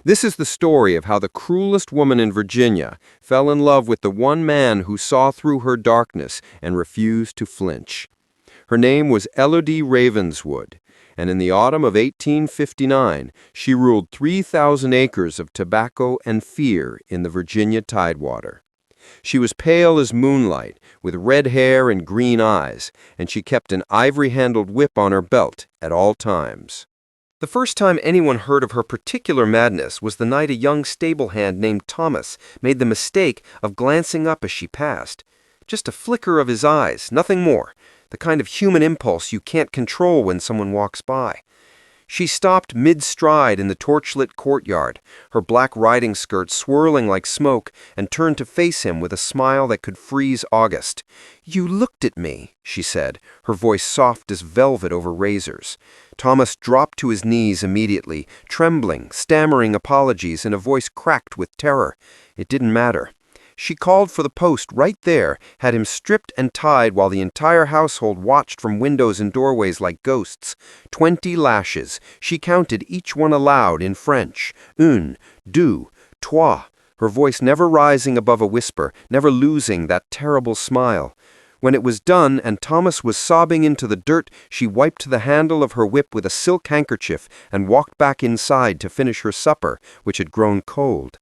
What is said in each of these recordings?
This is the story of how the cruelest woman in Virginia fell in love with the one man who saw through her darkness and refused to flinch. Her name was Élodie Ravenswood, and in the autumn of 1859, she ruled 3,000 acres of tobacco and fear in the Virginia Tidewater. She was pale as moonlight, with red hair and green eyes, and she kept an ivory-handled whip on her belt at all times. The first time anyone heard of her particular madness was the night a young stable hand named Thomas made the mistake of glancing up as she passed. Just a flicker of his eyes, nothing more, the kind of human impulse you can't control when someone walks by. She stopped mid-stride in the torchlit courtyard, her black riding skirt swirling like smoke, and turned to face him with a smile that could freeze August. "You looked at me," she said, her voice soft as velvet over razors. Thomas dropped to his knees immediately, trembling, stammering apologies in a voice cracked with terror. It didn't matter. She called for the post right there, had him stripped and tied while the entire household watched from windows and doorways like ghosts. 20 lashes. She counted each one aloud in French. Un, deux, trois. Her voice never rising above a whisper, never losing that terrible smile. When it was done and Thomas was sobbing into the dirt, she wiped the handle of her whip with a silk handkerchief and walked back inside to finish her supper, which had grown cold.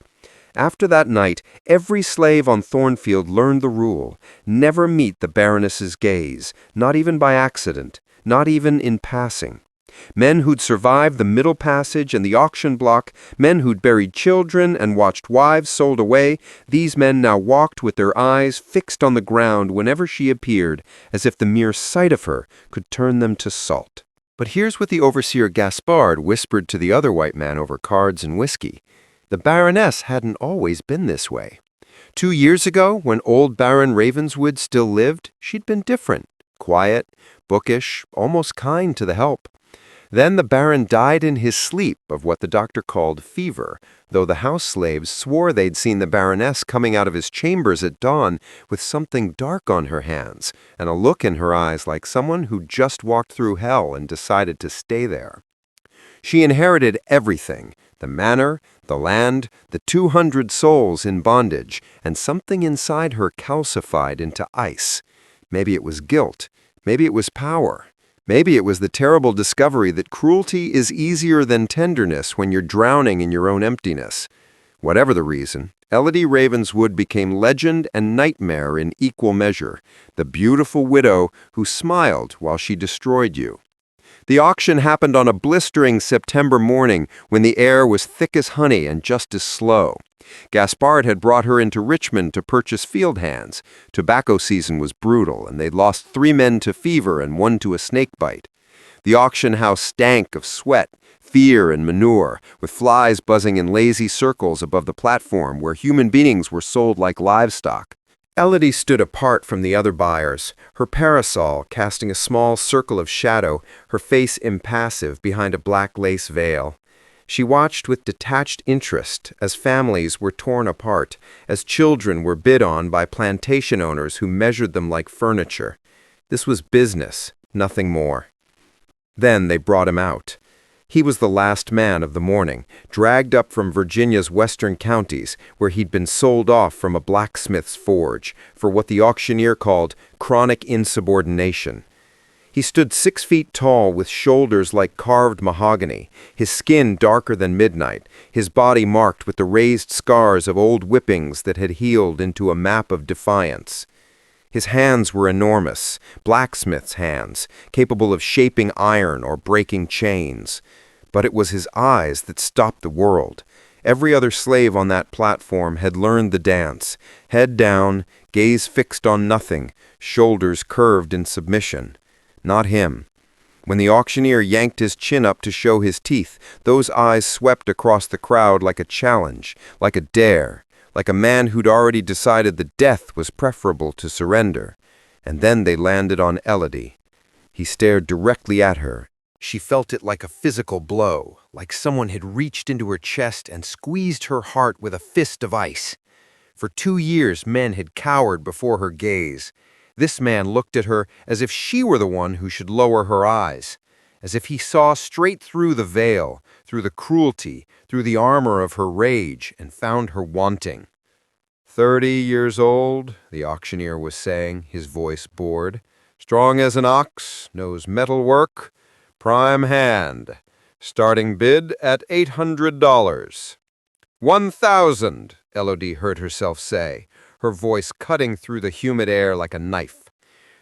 After that night, every slave on Thornfield learned the rule: never meet the Baroness's gaze, not even by accident, not even in passing. Men who'd survived the Middle Passage and the auction block, men who'd buried children and watched wives sold away, these men now walked with their eyes fixed on the ground whenever she appeared, as if the mere sight of her could turn them to salt. But here's what the overseer Gaspard whispered to the other white man over cards and whiskey. The Baroness hadn't always been this way. 2 years ago, when old Baron Ravenswood still lived, she'd been different, quiet, bookish, almost kind to the help. Then the Baron died in his sleep of what the doctor called fever, though the house slaves swore they'd seen the Baroness coming out of his chambers at dawn with something dark on her hands and a look in her eyes like someone who'd just walked through hell and decided to stay there. She inherited everything: the manor, the land, the 200 souls in bondage, and something inside her calcified into ice. Maybe it was guilt. Maybe it was power. Maybe it was the terrible discovery that cruelty is easier than tenderness when you're drowning in your own emptiness. Whatever the reason, Élodie Ravenswood became legend and nightmare in equal measure, the beautiful widow who smiled while she destroyed you. The auction happened on a blistering September morning when the air was thick as honey and just as slow. Gaspard had brought her into Richmond to purchase field hands. Tobacco season was brutal, and they'd lost 3 men to fever and 1 to a snake bite. The auction house stank of sweat, fear, and manure, with flies buzzing in lazy circles above the platform where human beings were sold like livestock. Élodie stood apart from the other buyers, her parasol casting a small circle of shadow, her face impassive behind a black lace veil. She watched with detached interest as families were torn apart, as children were bid on by plantation owners who measured them like furniture. This was business, nothing more. Then they brought him out. He was the last man of the morning, dragged up from Virginia's western counties, where he'd been sold off from a blacksmith's forge for what the auctioneer called chronic insubordination. He stood 6 feet tall with shoulders like carved mahogany, his skin darker than midnight, his body marked with the raised scars of old whippings that had healed into a map of defiance. His hands were enormous, blacksmith's hands, capable of shaping iron or breaking chains. But it was his eyes that stopped the world. Every other slave on that platform had learned the dance, head down, gaze fixed on nothing, shoulders curved in submission. Not him. When the auctioneer yanked his chin up to show his teeth, those eyes swept across the crowd like a challenge, like a dare, like a man who'd already decided that death was preferable to surrender. And then they landed on Élodie. He stared directly at her. She felt it like a physical blow, like someone had reached into her chest and squeezed her heart with a fist of ice. For 2 years, men had cowered before her gaze. This man looked at her as if she were the one who should lower her eyes. as if he saw straight through the veil, through the cruelty, through the armor of her rage, and found her wanting. 30 years old, the auctioneer was saying, his voice bored. Strong as an ox, knows metal work, prime hand. Starting bid at $800. 1,000, Élodie heard herself say, her voice cutting through the humid air like a knife.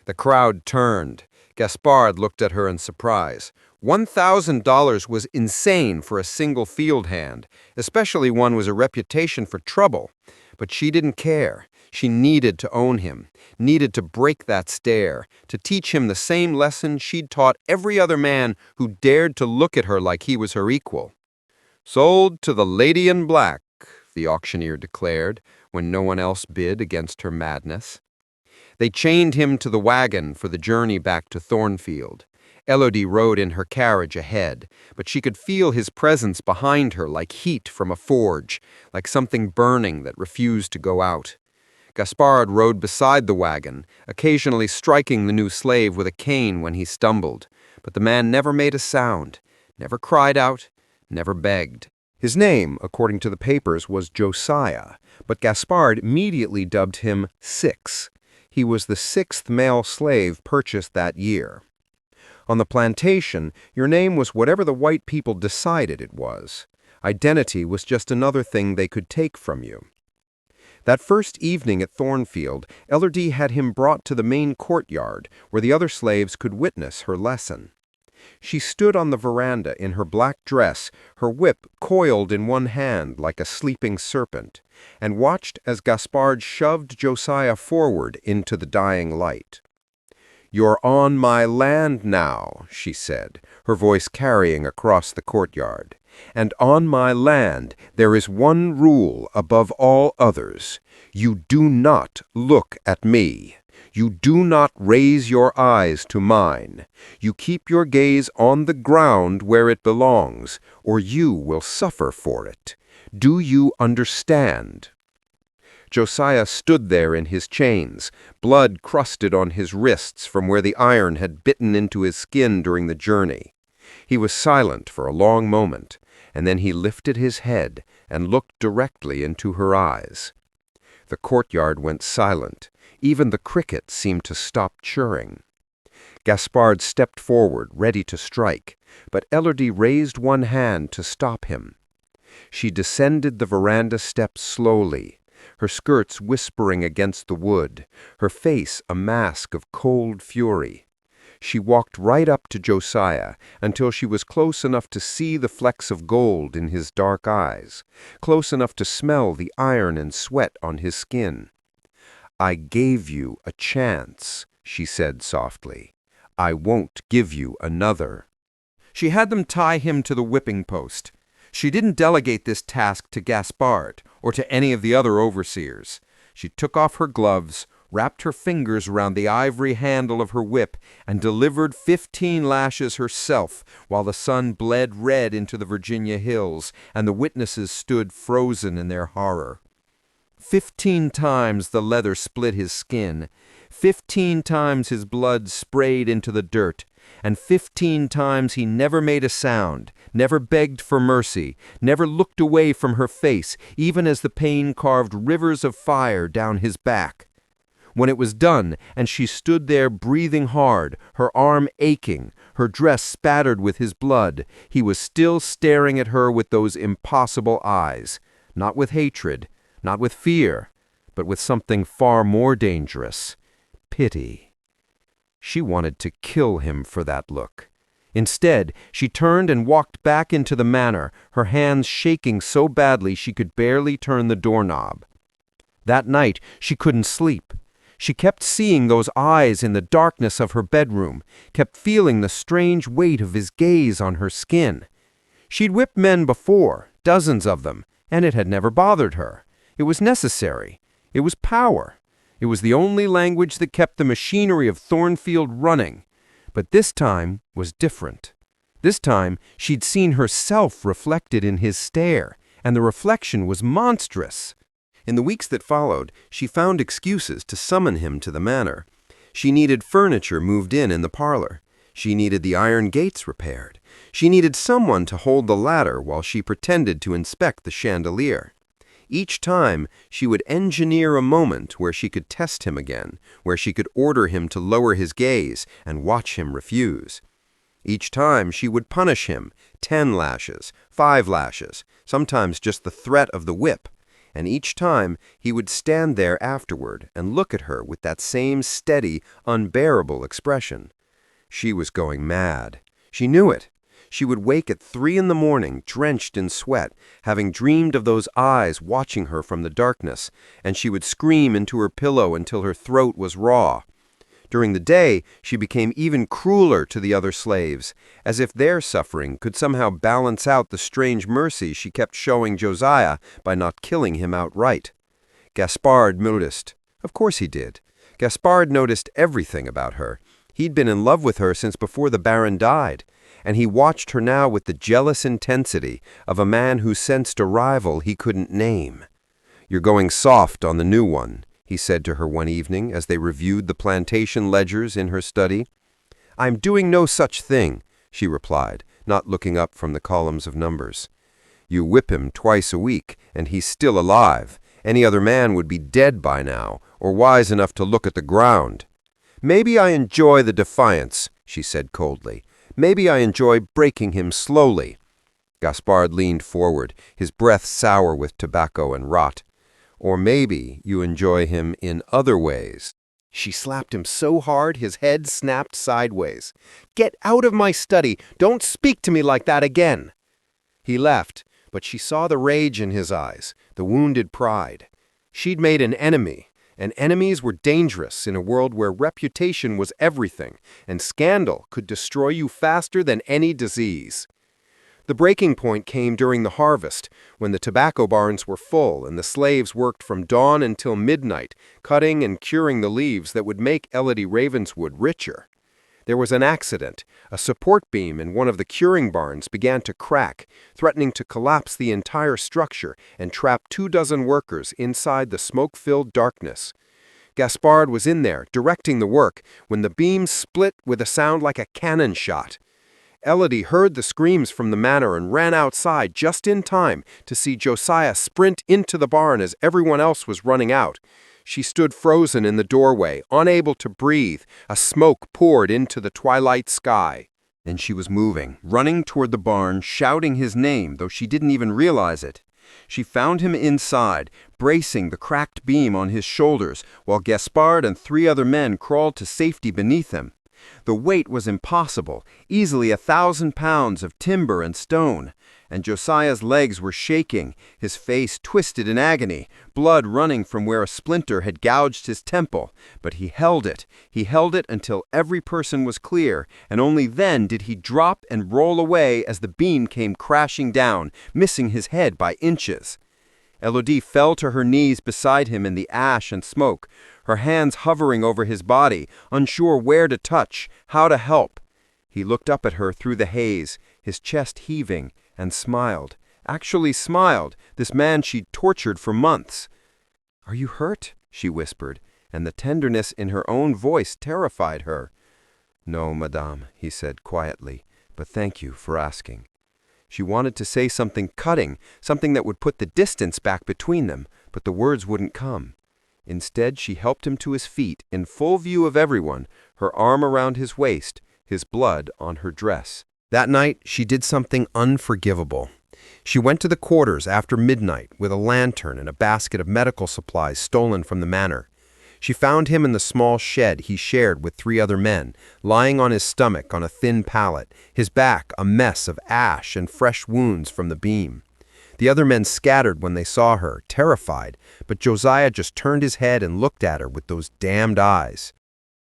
The crowd turned. Gaspard looked at her in surprise. $1,000 was insane for a single field hand, especially one with a reputation for trouble. But she didn't care. She needed to own him, needed to break that stare, to teach him the same lesson she'd taught every other man who dared to look at her like he was her equal. Sold to the lady in black, the auctioneer declared, when no one else bid against her madness. They chained him to the wagon for the journey back to Thornfield. Élodie rode in her carriage ahead, but she could feel his presence behind her like heat from a forge, like something burning that refused to go out. Gaspard rode beside the wagon, occasionally striking the new slave with a cane when he stumbled, but the man never made a sound, never cried out, never begged. His name, according to the papers, was Josiah, but Gaspard immediately dubbed him Six. He was the 6th male slave purchased that year. On the plantation, your name was whatever the white people decided it was. Identity was just another thing they could take from you. That first evening at Thornfield, Élodie had him brought to the main courtyard, where the other slaves could witness her lesson. She stood on the veranda in her black dress, her whip coiled in one hand like a sleeping serpent, and watched as Gaspard shoved Josiah forward into the dying light. "You're on my land now," she said, her voice carrying across the courtyard. "And on my land there is one rule above all others. You do not look at me. You do not raise your eyes to mine. You keep your gaze on the ground where it belongs, or you will suffer for it. Do you understand?" Josiah stood there in his chains, blood crusted on his wrists from where the iron had bitten into his skin during the journey. He was silent for a long moment, and then he lifted his head and looked directly into her eyes. The courtyard went silent. Even the crickets seemed to stop chirring. Gaspard stepped forward, ready to strike, but Élodie raised one hand to stop him. She descended the veranda steps slowly, her skirts whispering against the wood, her face a mask of cold fury. She walked right up to Josiah until she was close enough to see the flecks of gold in his dark eyes, close enough to smell the iron and sweat on his skin. "I gave you a chance," she said softly. "I won't give you another." She had them tie him to the whipping post. She didn't delegate this task to Gaspard or to any of the other overseers. She took off her gloves, wrapped her fingers around the ivory handle of her whip, and delivered 15 lashes herself while the sun bled red into the Virginia hills and the witnesses stood frozen in their horror. 15 times the leather split his skin, 15 times his blood sprayed into the dirt, and 15 times he never made a sound, never begged for mercy, never looked away from her face, even as the pain carved rivers of fire down his back. When it was done, and she stood there breathing hard, her arm aching, her dress spattered with his blood, he was still staring at her with those impossible eyes, not with hatred, not with fear, but with something far more dangerous, pity. She wanted to kill him for that look. Instead, she turned and walked back into the manor, her hands shaking so badly she could barely turn the doorknob. That night, she couldn't sleep. She kept seeing those eyes in the darkness of her bedroom, kept feeling the strange weight of his gaze on her skin. She'd whipped men before, dozens of them, and it had never bothered her. It was necessary. It was power. It was the only language that kept the machinery of Thornfield running. But this time was different. This time, she'd seen herself reflected in his stare, and the reflection was monstrous. In the weeks that followed, she found excuses to summon him to the manor. She needed furniture moved in the parlor. She needed the iron gates repaired. She needed someone to hold the ladder while she pretended to inspect the chandelier. Each time, she would engineer a moment where she could test him again, where she could order him to lower his gaze and watch him refuse. Each time, she would punish him, 10 lashes, 5 lashes, sometimes just the threat of the whip. And each time, he would stand there afterward and look at her with that same steady, unbearable expression. She was going mad. She knew it. She would wake at 3 in the morning, drenched in sweat, having dreamed of those eyes watching her from the darkness, and she would scream into her pillow until her throat was raw. During the day, she became even crueler to the other slaves, as if their suffering could somehow balance out the strange mercy she kept showing Josiah by not killing him outright. Gaspard noticed. Of course he did. Gaspard noticed everything about her. He'd been in love with her since before the Baron died, and he watched her now with the jealous intensity of a man who sensed a rival he couldn't name. "You're going soft on the new one," he said to her one evening as they reviewed the plantation ledgers in her study. "I'm doing no such thing," she replied, not looking up from the columns of numbers. "You whip him twice a week, and he's still alive. Any other man would be dead by now, or wise enough to look at the ground." "Maybe I enjoy the defiance," she said coldly. "Maybe I enjoy breaking him slowly." Gaspard leaned forward, his breath sour with tobacco and rot. "Or maybe you enjoy him in other ways." She slapped him so hard his head snapped sideways. "Get out of my study! Don't speak to me like that again!" He left, but she saw the rage in his eyes, the wounded pride. She'd made an enemy, and enemies were dangerous in a world where reputation was everything, and scandal could destroy you faster than any disease. The breaking point came during the harvest, when the tobacco barns were full and the slaves worked from dawn until midnight, cutting and curing the leaves that would make Élodie Ravenswood richer. There was an accident. A support beam in one of the curing barns began to crack, threatening to collapse the entire structure and trap 24 workers inside the smoke-filled darkness. Gaspard was in there, directing the work, when the beam split with a sound like a cannon shot. Élodie heard the screams from the manor and ran outside just in time to see Josiah sprint into the barn as everyone else was running out. She stood frozen in the doorway, unable to breathe. A smoke poured into the twilight sky. And she was moving, running toward the barn, shouting his name, though she didn't even realize it. She found him inside, bracing the cracked beam on his shoulders, while Gaspard and 3 other men crawled to safety beneath him. The weight was impossible, easily 1,000 pounds of timber and stone, and Josiah's legs were shaking, his face twisted in agony, blood running from where a splinter had gouged his temple. But he held it until every person was clear, and only then did he drop and roll away as the beam came crashing down, missing his head by inches. Élodie fell to her knees beside him in the ash and smoke, her hands hovering over his body, unsure where to touch, how to help. He looked up at her through the haze, his chest heaving, and smiled. Actually smiled, this man she'd tortured for months. "Are you hurt?" she whispered, and the tenderness in her own voice terrified her. "No, madame," he said quietly, "but thank you for asking." She wanted to say something cutting, something that would put the distance back between them, but the words wouldn't come. Instead, she helped him to his feet, in full view of everyone, her arm around his waist, his blood on her dress. That night, she did something unforgivable. She went to the quarters after midnight with a lantern and a basket of medical supplies stolen from the manor. She found him in the small shed he shared with 3 other men, lying on his stomach on a thin pallet, his back a mess of ash and fresh wounds from the beam. The other men scattered when they saw her, terrified, but Josiah just turned his head and looked at her with those damned eyes.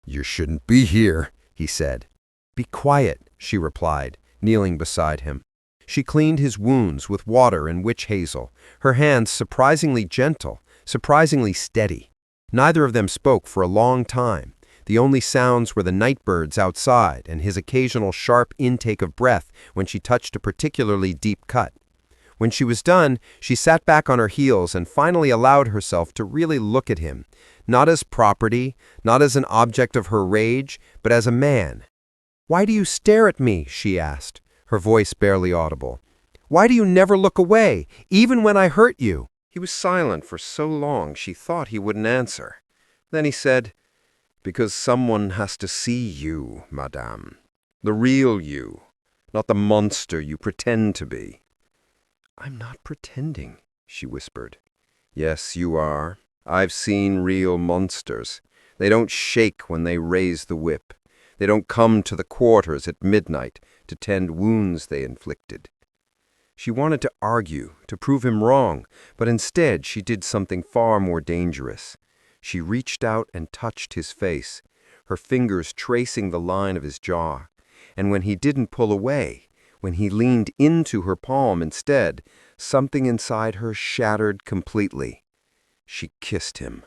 "You shouldn't be here," he said. "Be quiet," she replied, kneeling beside him. She cleaned his wounds with water and witch hazel, her hands surprisingly gentle, surprisingly steady. Neither of them spoke for a long time. The only sounds were the night birds outside and his occasional sharp intake of breath when she touched a particularly deep cut. When she was done, she sat back on her heels and finally allowed herself to really look at him, not as property, not as an object of her rage, but as a man. "Why do you stare at me?" she asked, her voice barely audible. "Why do you never look away, even when I hurt you?" He was silent for so long she thought he wouldn't answer. Then he said, "Because someone has to see you, madame. The real you, not the monster you pretend to be." "I'm not pretending," she whispered. "Yes, you are. I've seen real monsters. They don't shake when they raise the whip. They don't come to the quarters at midnight to tend wounds they inflicted." She wanted to argue, to prove him wrong, but instead she did something far more dangerous. She reached out and touched his face, her fingers tracing the line of his jaw. And when he didn't pull away, when he leaned into her palm instead, something inside her shattered completely. She kissed him.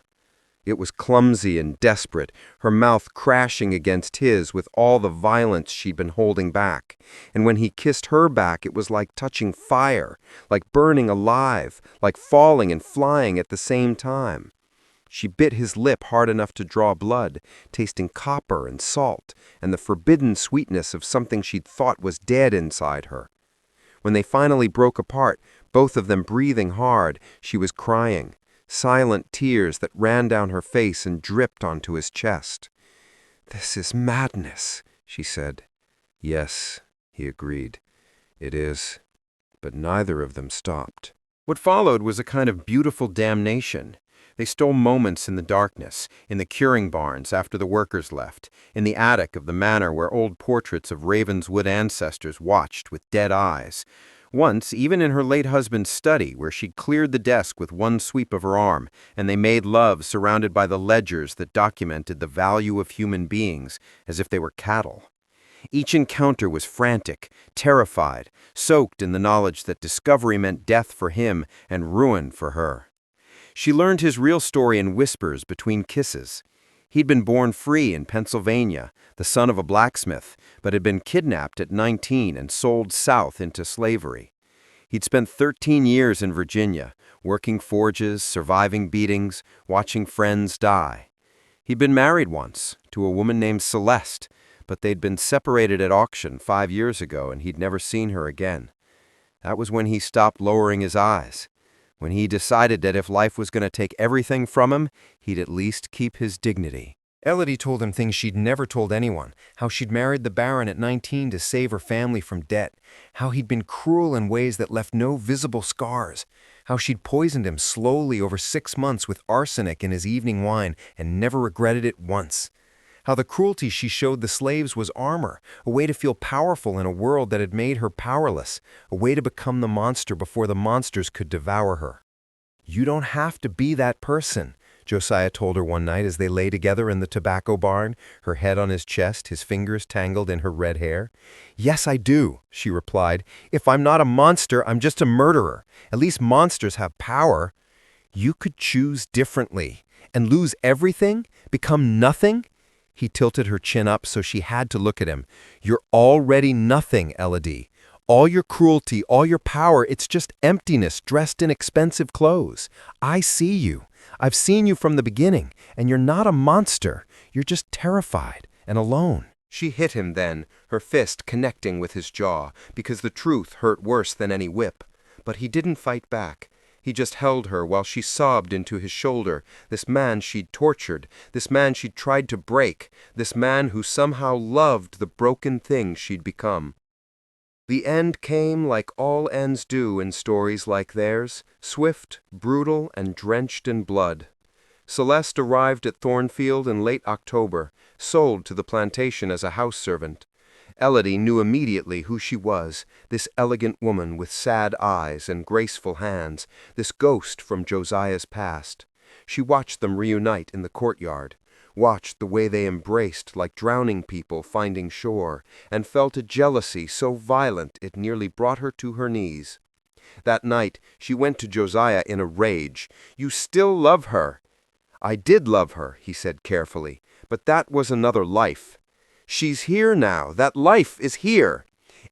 It was clumsy and desperate, her mouth crashing against his with all the violence she'd been holding back. And when he kissed her back, it was like touching fire, like burning alive, like falling and flying at the same time. She bit his lip hard enough to draw blood, tasting copper and salt, and the forbidden sweetness of something she'd thought was dead inside her. When they finally broke apart, both of them breathing hard, she was crying. Silent tears that ran down her face and dripped onto his chest. "This is madness," she said. "Yes," he agreed. "It is." But neither of them stopped. What followed was a kind of beautiful damnation. They stole moments in the darkness, in the curing barns after the workers left, in the attic of the manor where old portraits of Ravenswood ancestors watched with dead eyes. Once, even in her late husband's study, where she cleared the desk with one sweep of her arm, and they made love surrounded by the ledgers that documented the value of human beings as if they were cattle. Each encounter was frantic, terrified, soaked in the knowledge that discovery meant death for him and ruin for her. She learned his real story in whispers between kisses. He'd been born free in Pennsylvania, the son of a blacksmith, but had been kidnapped at 19 and sold south into slavery. He'd spent 13 years in Virginia, working forges, surviving beatings, watching friends die. He'd been married once, to a woman named Celeste, but they'd been separated at auction 5 years ago and he'd never seen her again. That was when he stopped lowering his eyes, when he decided that if life was going to take everything from him, he'd at least keep his dignity. Élodie told him things she'd never told anyone, how she'd married the Baron at 19 to save her family from debt, how he'd been cruel in ways that left no visible scars, how she'd poisoned him slowly over 6 months with arsenic in his evening wine and never regretted it once. How the cruelty she showed the slaves was armor, a way to feel powerful in a world that had made her powerless, a way to become the monster before the monsters could devour her. "You don't have to be that person," Josiah told her one night as they lay together in the tobacco barn, her head on his chest, his fingers tangled in her red hair. "Yes, I do," she replied. "If I'm not a monster, I'm just a murderer. At least monsters have power." "You could choose differently and lose everything, become nothing." He tilted her chin up so she had to look at him. "You're already nothing, Élodie. All your cruelty, all your power, it's just emptiness dressed in expensive clothes. I see you. I've seen you from the beginning, and you're not a monster. You're just terrified and alone." She hit him then, her fist connecting with his jaw, because the truth hurt worse than any whip. But he didn't fight back. He just held her while she sobbed into his shoulder, this man she'd tortured, this man she'd tried to break, this man who somehow loved the broken thing she'd become. The end came like all ends do in stories like theirs, swift, brutal, and drenched in blood. Celeste arrived at Thornfield in late October, sold to the plantation as a house servant. Élodie knew immediately who she was, this elegant woman with sad eyes and graceful hands, this ghost from Josiah's past. She watched them reunite in the courtyard, watched the way they embraced like drowning people finding shore, and felt a jealousy so violent it nearly brought her to her knees. That night she went to Josiah in a rage. "You still love her." "I did love her," he said carefully, "but that was another life. She's here now. That life is here."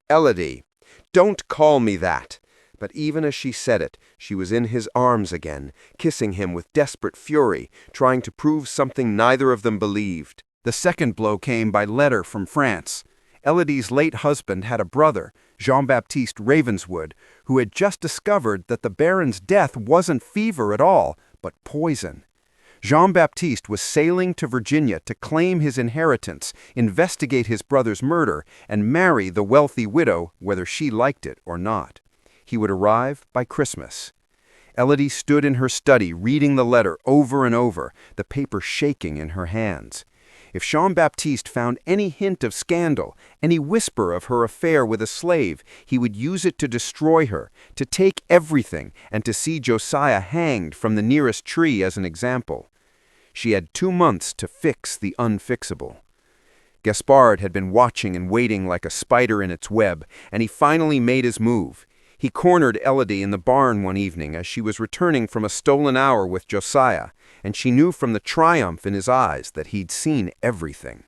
"Élodie, don't call me that." But even as she said it, she was in his arms again, kissing him with desperate fury, trying to prove something neither of them believed. The second blow came by letter from France. Élodie's late husband had a brother, Jean-Baptiste Ravenswood, who had just discovered that the Baron's death wasn't fever at all, but poison. Jean-Baptiste was sailing to Virginia to claim his inheritance, investigate his brother's murder, and marry the wealthy widow, whether she liked it or not. He would arrive by Christmas. Élodie stood in her study, reading the letter over and over, the paper shaking in her hands. If Jean-Baptiste found any hint of scandal, any whisper of her affair with a slave, he would use it to destroy her, to take everything, and to see Josiah hanged from the nearest tree as an example. She had 2 months to fix the unfixable. Gaspard had been watching and waiting like a spider in its web, and he finally made his move. He cornered Élodie in the barn one evening as she was returning from a stolen hour with Josiah, and she knew from the triumph in his eyes that he'd seen everything.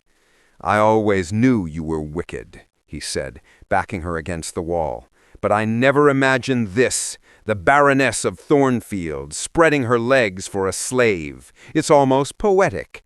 "I always knew you were wicked," he said, backing her against the wall. "But I never imagined this, the Baroness of Thornfield, spreading her legs for a slave. It's almost poetic."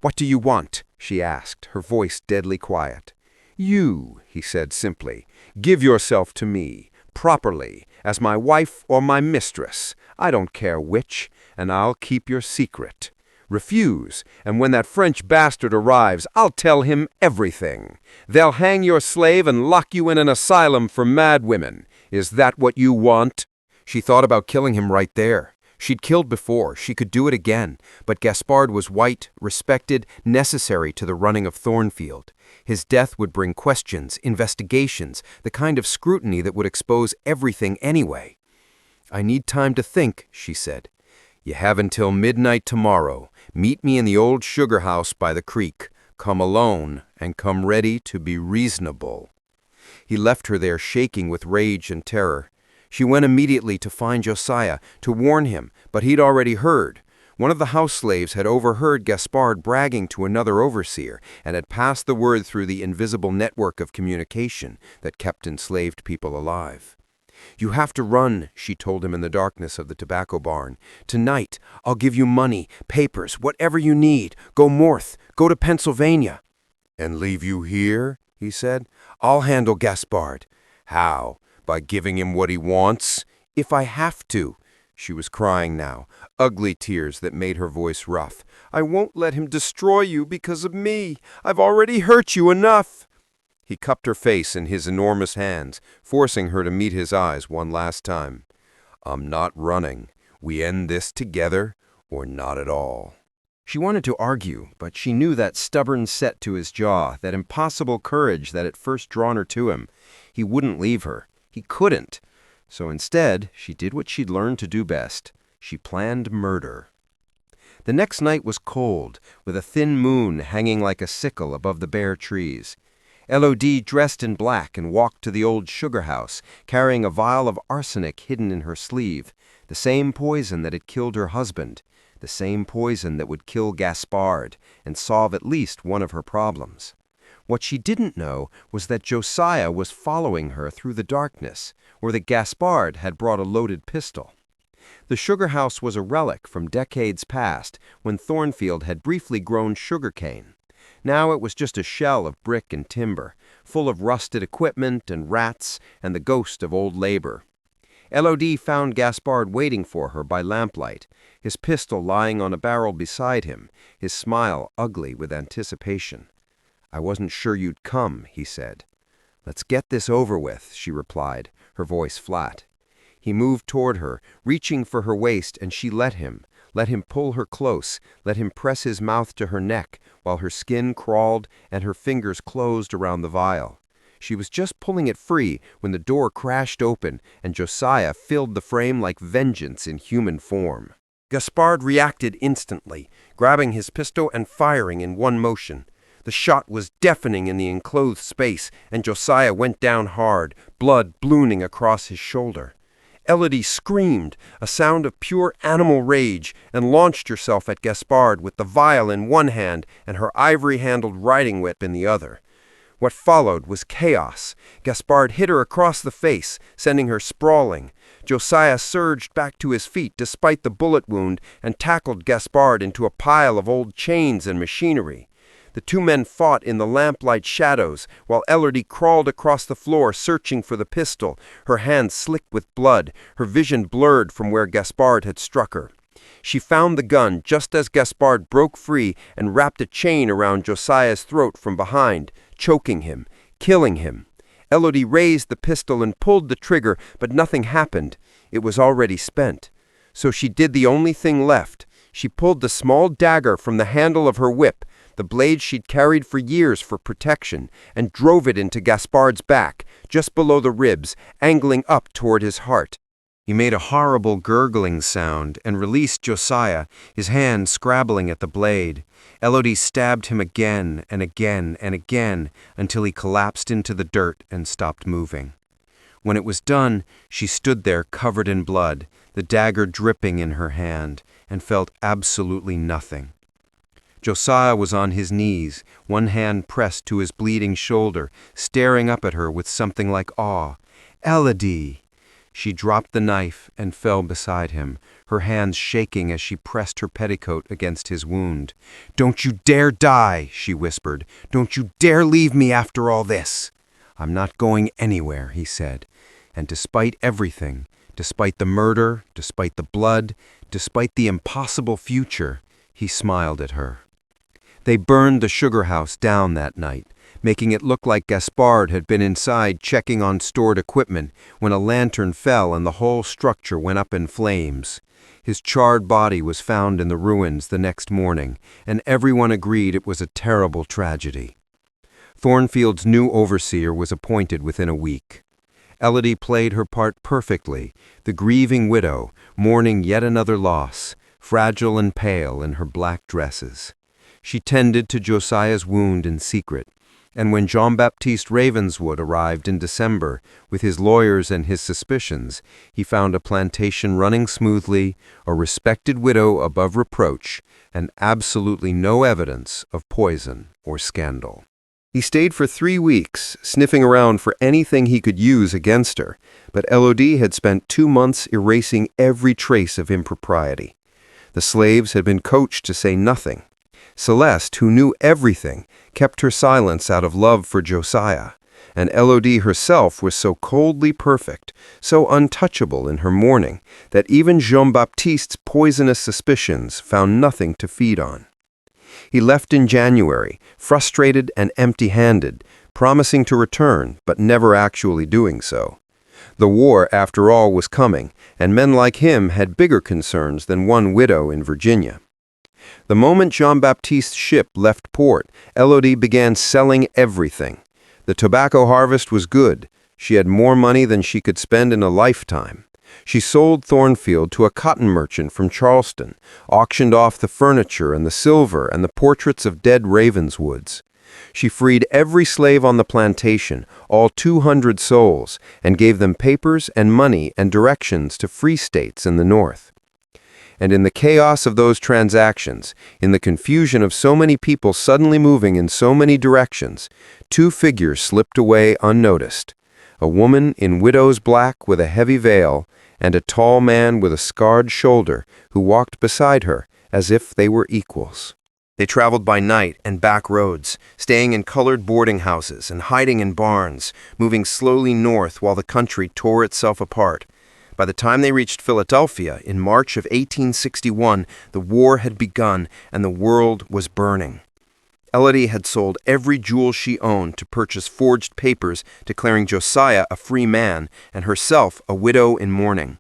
"What do you want?" she asked, her voice deadly quiet. "You," he said simply, "give yourself to me. Properly, as my wife or my mistress, I don't care which, and I'll keep your secret. Refuse, and when that French bastard arrives, I'll tell him everything. They'll hang your slave and lock you in an asylum for mad women. Is that what you want?" She thought about killing him right there. She'd killed before, she could do it again, but Gaspard was white, respected, necessary to the running of Thornfield. His death would bring questions, investigations, the kind of scrutiny that would expose everything anyway. "I need time to think," she said. "You have until midnight tomorrow. Meet me in the old sugar house by the creek. Come alone, and come ready to be reasonable." He left her there shaking with rage and terror. She went immediately to find Josiah, to warn him, but he'd already heard. One of the house slaves had overheard Gaspard bragging to another overseer and had passed the word through the invisible network of communication that kept enslaved people alive. "You have to run," she told him in the darkness of the tobacco barn. "Tonight, I'll give you money, papers, whatever you need. Go north, go to Pennsylvania." "And leave you here?" he said. "I'll handle Gaspard." "How? By giving him what he wants?" "If I have to." She was crying now, ugly tears that made her voice rough. "I won't let him destroy you because of me. I've already hurt you enough." He cupped her face in his enormous hands, forcing her to meet his eyes one last time. "I'm not running. We end this together, or not at all." She wanted to argue, but she knew that stubborn set to his jaw, that impossible courage that had first drawn her to him. He wouldn't leave her. He couldn't. So instead, she did what she'd learned to do best. She planned murder. The next night was cold, with a thin moon hanging like a sickle above the bare trees. Élodie dressed in black and walked to the old sugar house, carrying a vial of arsenic hidden in her sleeve, the same poison that had killed her husband, the same poison that would kill Gaspard and solve at least one of her problems. What she didn't know was that Josiah was following her through the darkness, or that Gaspard had brought a loaded pistol. The sugar house was a relic from decades past, when Thornfield had briefly grown sugar cane. Now it was just a shell of brick and timber, full of rusted equipment and rats and the ghost of old labor. Élodie found Gaspard waiting for her by lamplight, his pistol lying on a barrel beside him, his smile ugly with anticipation. "I wasn't sure you'd come," he said. "Let's get this over with," she replied, her voice flat. He moved toward her, reaching for her waist, and she let him pull her close, let him press his mouth to her neck, while her skin crawled and her fingers closed around the vial. She was just pulling it free when the door crashed open, and Josiah filled the frame like vengeance in human form. Gaspard reacted instantly, grabbing his pistol and firing in one motion. The shot was deafening in the enclosed space, and Josiah went down hard, blood ballooning across his shoulder. Élodie screamed, a sound of pure animal rage, and launched herself at Gaspard with the vial in one hand and her ivory-handled riding whip in the other. What followed was chaos. Gaspard hit her across the face, sending her sprawling. Josiah surged back to his feet despite the bullet wound and tackled Gaspard into a pile of old chains and machinery. The two men fought in the lamplight shadows, while Élodie crawled across the floor searching for the pistol, her hands slicked with blood, her vision blurred from where Gaspard had struck her. She found the gun just as Gaspard broke free and wrapped a chain around Josiah's throat from behind, choking him, killing him. Élodie raised the pistol and pulled the trigger, but nothing happened. It was already spent. So she did the only thing left. She pulled the small dagger from the handle of her whip, the blade she'd carried for years for protection, and drove it into Gaspard's back, just below the ribs, angling up toward his heart. He made a horrible gurgling sound and released Josiah, his hand scrabbling at the blade. Élodie stabbed him again and again and again until he collapsed into the dirt and stopped moving. When it was done, she stood there covered in blood, the dagger dripping in her hand, and felt absolutely nothing. Josiah was on his knees, one hand pressed to his bleeding shoulder, staring up at her with something like awe. "Élodie!" She dropped the knife and fell beside him, her hands shaking as she pressed her petticoat against his wound. "Don't you dare die," she whispered. "Don't you dare leave me after all this." "I'm not going anywhere," he said. And despite everything, despite the murder, despite the blood, despite the impossible future, he smiled at her. They burned the sugar house down that night, making it look like Gaspard had been inside checking on stored equipment when a lantern fell and the whole structure went up in flames. His charred body was found in the ruins the next morning, and everyone agreed it was a terrible tragedy. Thornfield's new overseer was appointed within a week. Élodie played her part perfectly, the grieving widow, mourning yet another loss, fragile and pale in her black dresses. She tended to Josiah's wound in secret, and when Jean-Baptiste Ravenswood arrived in December with his lawyers and his suspicions, he found a plantation running smoothly, a respected widow above reproach, and absolutely no evidence of poison or scandal. He stayed for 3 weeks, sniffing around for anything he could use against her, but Élodie had spent 2 months erasing every trace of impropriety. The slaves had been coached to say nothing. Celeste, who knew everything, kept her silence out of love for Josiah, and Élodie herself was so coldly perfect, so untouchable in her mourning, that even Jean-Baptiste's poisonous suspicions found nothing to feed on. He left in January, frustrated and empty-handed, promising to return, but never actually doing so. The war, after all, was coming, and men like him had bigger concerns than one widow in Virginia. The moment Jean-Baptiste's ship left port, Élodie began selling everything. The tobacco harvest was good. She had more money than she could spend in a lifetime. She sold Thornfield to a cotton merchant from Charleston, auctioned off the furniture and the silver and the portraits of dead Ravenswoods. She freed every slave on the plantation, all 200 souls, and gave them papers and money and directions to free states in the North. And in the chaos of those transactions, in the confusion of so many people suddenly moving in so many directions, 2 figures slipped away unnoticed. A woman in widow's black with a heavy veil, and a tall man with a scarred shoulder who walked beside her as if they were equals. They traveled by night and back roads, staying in colored boarding houses and hiding in barns, moving slowly north while the country tore itself apart. By the time they reached Philadelphia in March of 1861, the war had begun and the world was burning. Élodie had sold every jewel she owned to purchase forged papers declaring Josiah a free man and herself a widow in mourning.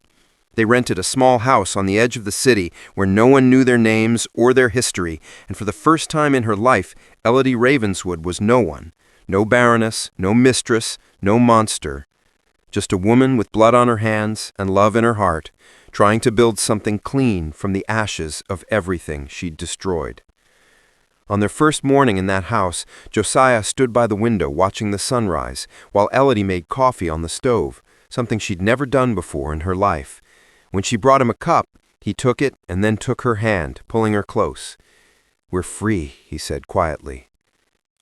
They rented a small house on the edge of the city where no one knew their names or their history, and for the first time in her life, Élodie Ravenswood was no one. No baroness, no mistress, no monster. Just a woman with blood on her hands and love in her heart, trying to build something clean from the ashes of everything she'd destroyed. On their first morning in that house, Josiah stood by the window watching the sunrise, while Élodie made coffee on the stove, something she'd never done before in her life. When she brought him a cup, he took it and then took her hand, pulling her close. "We're free," he said quietly.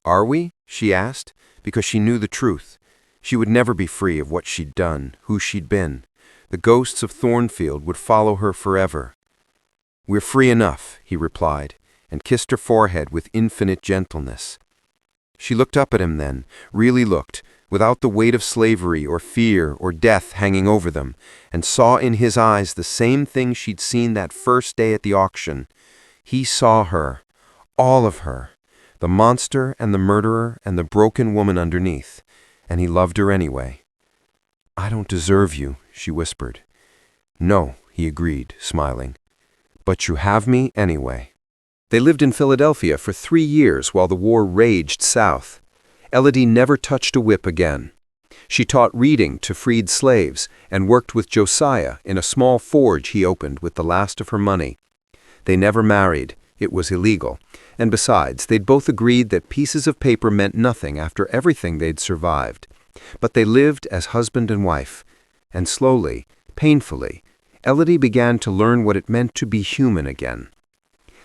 "Are we?" she asked, because she knew the truth. She would never be free of what she'd done, who she'd been. The ghosts of Thornfield would follow her forever. "We're free enough," he replied, and kissed her forehead with infinite gentleness. She looked up at him then, really looked, without the weight of slavery or fear or death hanging over them, and saw in his eyes the same thing she'd seen that first day at the auction. He saw her, all of her, the monster and the murderer and the broken woman underneath, and he loved her anyway. "I don't deserve you," she whispered. "No," he agreed, smiling. "But you have me anyway." They lived in Philadelphia for 3 years while the war raged south. Élodie never touched a whip again. She taught reading to freed slaves and worked with Josiah in a small forge he opened with the last of her money. They never married. It was illegal. And besides, they'd both agreed that pieces of paper meant nothing after everything they'd survived. But they lived as husband and wife. And slowly, painfully, Élodie began to learn what it meant to be human again.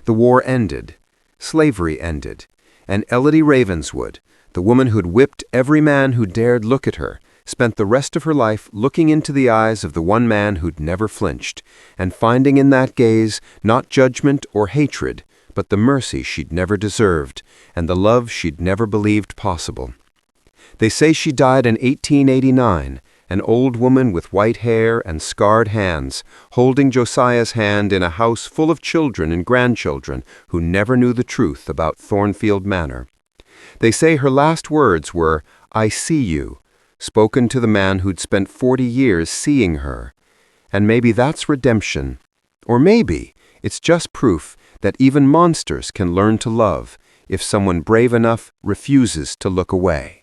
The war ended, slavery ended, and Élodie Ravenswood, the woman who'd whipped every man who dared look at her, spent the rest of her life looking into the eyes of the one man who'd never flinched, and finding in that gaze not judgment or hatred, but the mercy she'd never deserved, and the love she'd never believed possible. They say she died in 1889, an old woman with white hair and scarred hands, holding Josiah's hand in a house full of children and grandchildren who never knew the truth about Thornfield Manor. They say her last words were, "I see you," spoken to the man who'd spent 40 years seeing her. And maybe that's redemption. Or maybe it's just proof that even monsters can learn to love if someone brave enough refuses to look away.